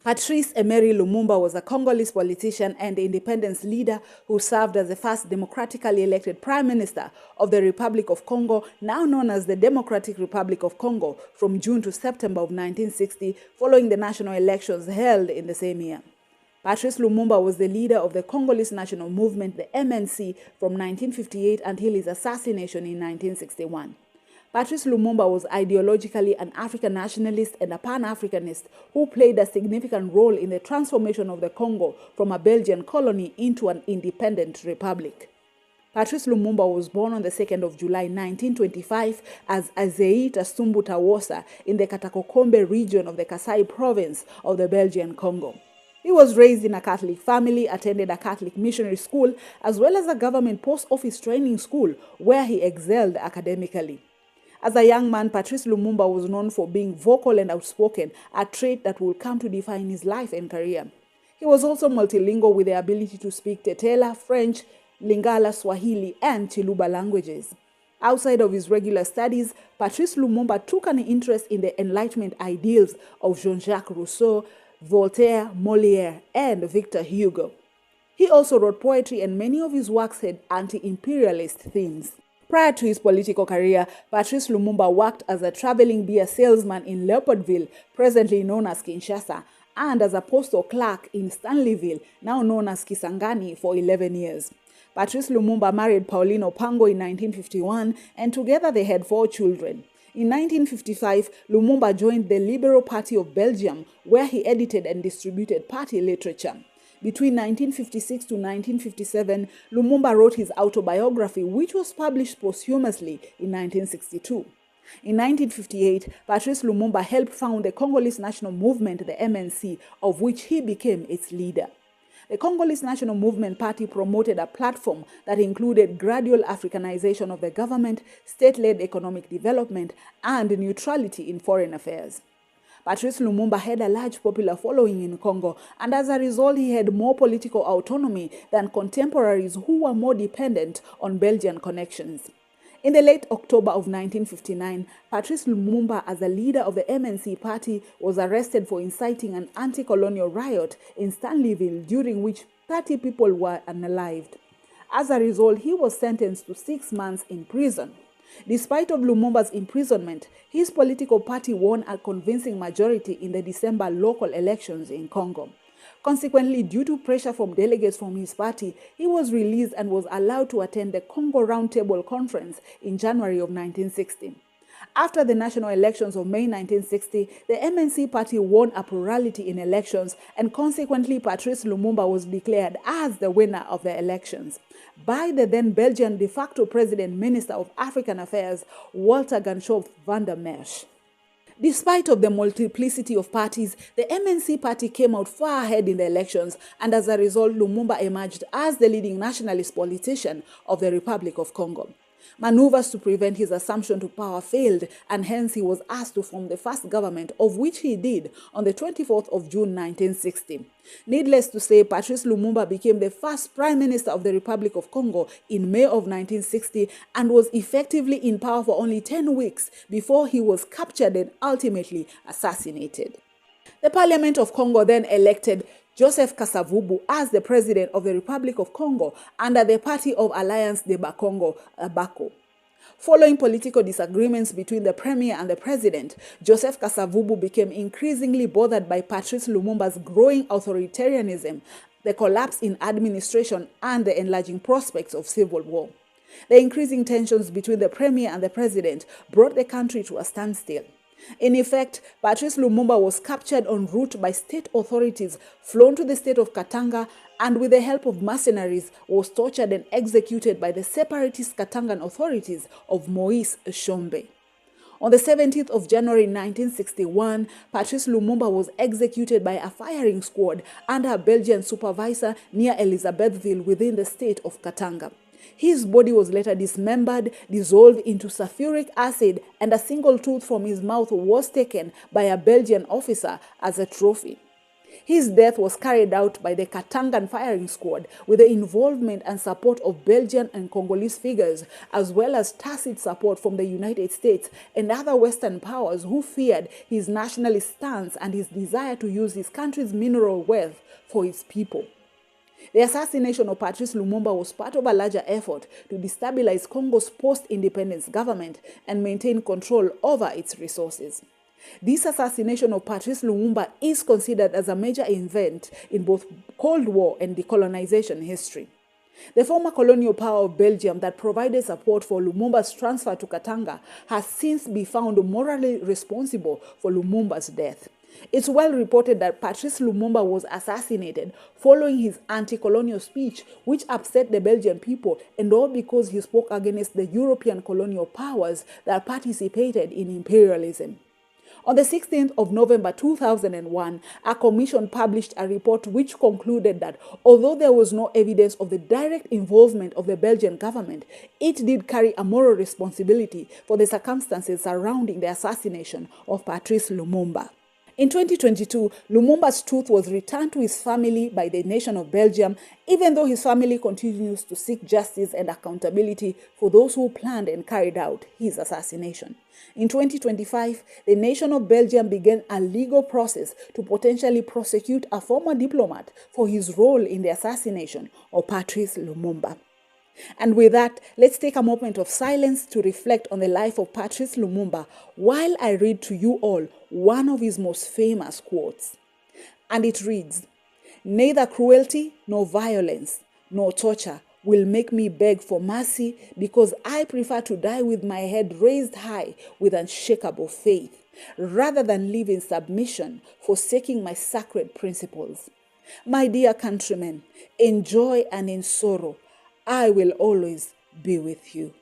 Patrice Lumumba was a Congolese politician and independence leader who served as the first democratically elected Prime Minister of the Republic of Congo, now known as the Democratic Republic of Congo, from June to September of 1960, following the national elections held in the same year. Patrice Lumumba was the leader of the Congolese National Movement, the MNC, from 1958 until his assassination in 1961. Patrice Lumumba was ideologically an African nationalist and a Pan-Africanist who played a significant role in the transformation of the Congo from a Belgian colony into an independent republic. Patrice Lumumba was born on the 2nd of July 1925 as Azeita Sumbuta Wosa in the Katakokombe region of the Kasai province of the Belgian Congo. He was raised in a Catholic family, attended a Catholic missionary school, as well as a government post office training school where he excelled academically. As a young man, Patrice Lumumba was known for being vocal and outspoken, a trait that would come to define his life and career. He was also multilingual with the ability to speak Tetela, French, Lingala, Swahili, and Chiluba languages. Outside of his regular studies, Patrice Lumumba took an interest in the Enlightenment ideals of Jean-Jacques Rousseau, Voltaire, Molière, and Victor Hugo. He also wrote poetry, and many of his works had anti-imperialist themes. Prior to his political career, Patrice Lumumba worked as a traveling beer salesman in Leopoldville, presently known as Kinshasa, and as a postal clerk in Stanleyville, now known as Kisangani, for 11 years. Patrice Lumumba married Paulino Pango in 1951, and together they had 4 children. In 1955, Lumumba joined the Liberal Party of Belgium, where he edited and distributed party literature. Between 1956 to 1957, Lumumba wrote his autobiography, which was published posthumously in 1962. In 1958, Patrice Lumumba helped found the Congolese National Movement, the MNC, of which he became its leader. The Congolese National Movement Party promoted a platform that included gradual Africanization of the government, state-led economic development, and neutrality in foreign affairs. Patrice Lumumba had a large popular following in Congo, and as a result, he had more political autonomy than contemporaries who were more dependent on Belgian connections. In the late October of 1959, Patrice Lumumba, as a leader of the MNC party, was arrested for inciting an anti-colonial riot in Stanleyville, during which 30 people were unalived. As a result, he was sentenced to 6 months in prison. Despite of Lumumba's imprisonment, his political party won a convincing majority in the December local elections in Congo. Consequently, due to pressure from delegates from his party, he was released and was allowed to attend the Congo Roundtable Conference in January of 1960. After the national elections of May 1960, the MNC party won a plurality in elections, and consequently Patrice Lumumba was declared as the winner of the elections by the then Belgian de facto President Minister of African Affairs, Walter Ganchoff van der Merch. Despite of the multiplicity of parties, the MNC party came out far ahead in the elections, and as a result, Lumumba emerged as the leading nationalist politician of the Republic of Congo. Maneuvers to prevent his assumption to power failed, and hence he was asked to form the first government, of which he did on the 24th of June 1960. Needless to say, Patrice Lumumba became the first Prime Minister of the Republic of Congo in May of 1960 and was effectively in power for only 10 weeks before he was captured and ultimately assassinated. The Parliament of Congo then elected Joseph Kasavubu as the president of the Republic of Congo under the Party of Alliance de Bakongo, ABACO. Following political disagreements between the premier and the president, Joseph Kasavubu became increasingly bothered by Patrice Lumumba's growing authoritarianism, the collapse in administration, and the enlarging prospects of civil war. The increasing tensions between the premier and the president brought the country to a standstill. In effect, Patrice Lumumba was captured en route by state authorities, flown to the state of Katanga, and with the help of mercenaries was tortured and executed by the separatist Katangan authorities of Moise Tshombe. On the 17th of January 1961, Patrice Lumumba was executed by a firing squad under a Belgian supervisor near Elizabethville within the state of Katanga. His body was later dismembered, dissolved into sulfuric acid, and a single tooth from his mouth was taken by a Belgian officer as a trophy. His death was carried out by the Katangan firing squad with the involvement and support of Belgian and Congolese figures, as well as tacit support from the United States and other Western powers who feared his nationalist stance and his desire to use his country's mineral wealth for its people. The assassination of Patrice Lumumba was part of a larger effort to destabilize Congo's post-independence government and maintain control over its resources. This assassination of Patrice Lumumba is considered as a major event in both Cold War and decolonization history. The former colonial power of Belgium that provided support for Lumumba's transfer to Katanga has since been found morally responsible for Lumumba's death. It's well reported that Patrice Lumumba was assassinated following his anti-colonial speech, which upset the Belgian people, and all because he spoke against the European colonial powers that participated in imperialism. On the 16th of November 2001, a commission published a report which concluded that although there was no evidence of the direct involvement of the Belgian government, it did carry a moral responsibility for the circumstances surrounding the assassination of Patrice Lumumba. In 2022, Lumumba's truth was returned to his family by the nation of Belgium, even though his family continues to seek justice and accountability for those who planned and carried out his assassination. In 2025, the nation of Belgium began a legal process to potentially prosecute a former diplomat for his role in the assassination of Patrice Lumumba. And with that, let's take a moment of silence to reflect on the life of Patrice Lumumba while I read to you all one of his most famous quotes. And it reads, "Neither cruelty, nor violence, nor torture will make me beg for mercy, because I prefer to die with my head raised high with unshakable faith, rather than live in submission, forsaking my sacred principles. My dear countrymen, in joy and in sorrow, I will always be with you."